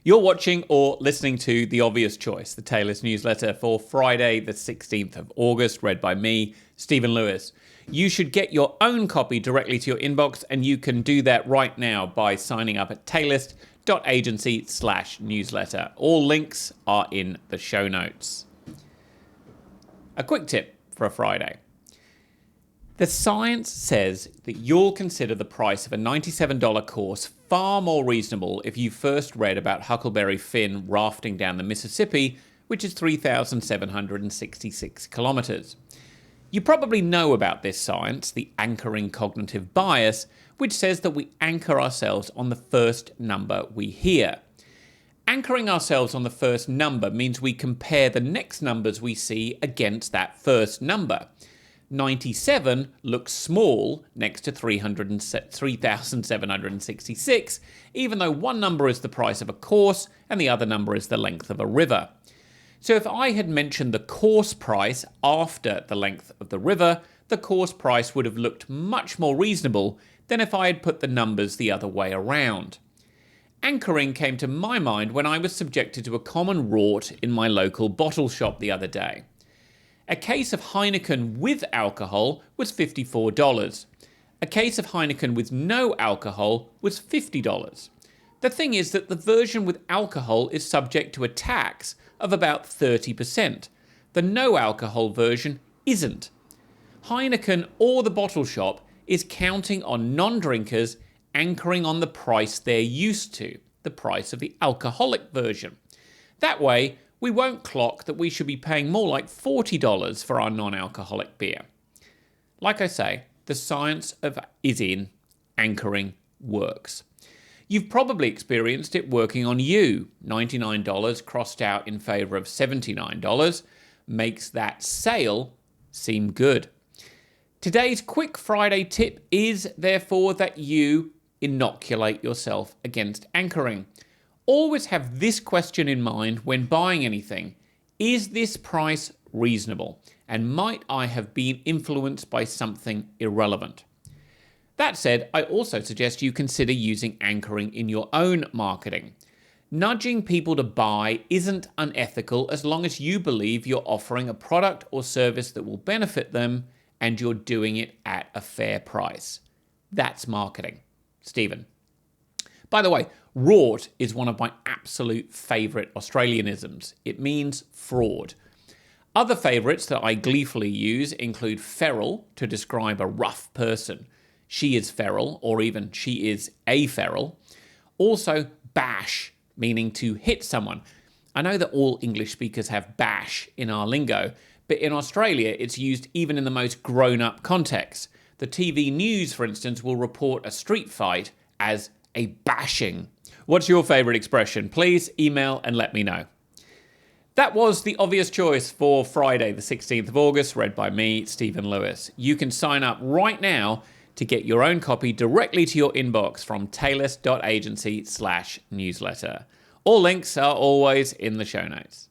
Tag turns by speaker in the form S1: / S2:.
S1: You're watching or listening to The Obvious Choice, the Taylor's newsletter for Friday, the 16th of August, read by me, Stephen Lewis. You should get your own copy directly to your inbox, and you can do that right now by signing up at taylist.agency/newsletter. All links are in the show notes. A quick tip for a Friday. The science says that you'll consider the price of a $97 course far more reasonable if you first read about Huckleberry Finn rafting down the Mississippi, which is 3,766 kilometers. You probably know about this science, the anchoring cognitive bias, which says that we anchor ourselves on the first number we hear. Anchoring ourselves on the first number means we compare the next numbers we see against that first number. 97 looks small next to 3,766, even though one number is the price of a course and the other number is the length of a river. So if I had mentioned the course price after the length of the river, the course price would have looked much more reasonable than if I had put the numbers the other way around. Anchoring came to my mind when I was subjected to a common rort in my local bottle shop the other day. A case of Heineken with alcohol was $54. A case of Heineken with no alcohol was $50. The thing is that the version with alcohol is subject to a tax of about 30%. The no alcohol version isn't. Heineken or the bottle shop is counting on non-drinkers anchoring on the price they're used to, the price of the alcoholic version. That way, we won't clock that we should be paying more like $40 for our non-alcoholic beer. Like I say, the science of anchoring works. You've probably experienced it working on you. $99 crossed out in favor of $79 makes that sale seem good. Today's quick Friday tip is, therefore, that you inoculate yourself against anchoring. Always have this question in mind when buying anything. Is this price reasonable? And might I have been influenced by something irrelevant? That said, I also suggest you consider using anchoring in your own marketing. Nudging people to buy isn't unethical as long as you believe you're offering a product or service that will benefit them and you're doing it at a fair price. That's marketing. Stephen. By the way, rort is one of my absolute favourite Australianisms. It means fraud. Other favourites that I gleefully use include feral to describe a rough person. She is feral, or even she is a feral. Also, bash, meaning to hit someone. I know that all English speakers have bash in our lingo, but in Australia it's used even in the most grown-up contexts. The TV news, for instance, will report a street fight as a bashing. What's your favourite expression? Please email and let me know. That was The Obvious Choice for Friday, the 16th of August, read by me, Stephen Lewis. You can sign up right now to get your own copy directly to your inbox from taylist.agency/newsletter. All links are always in the show notes.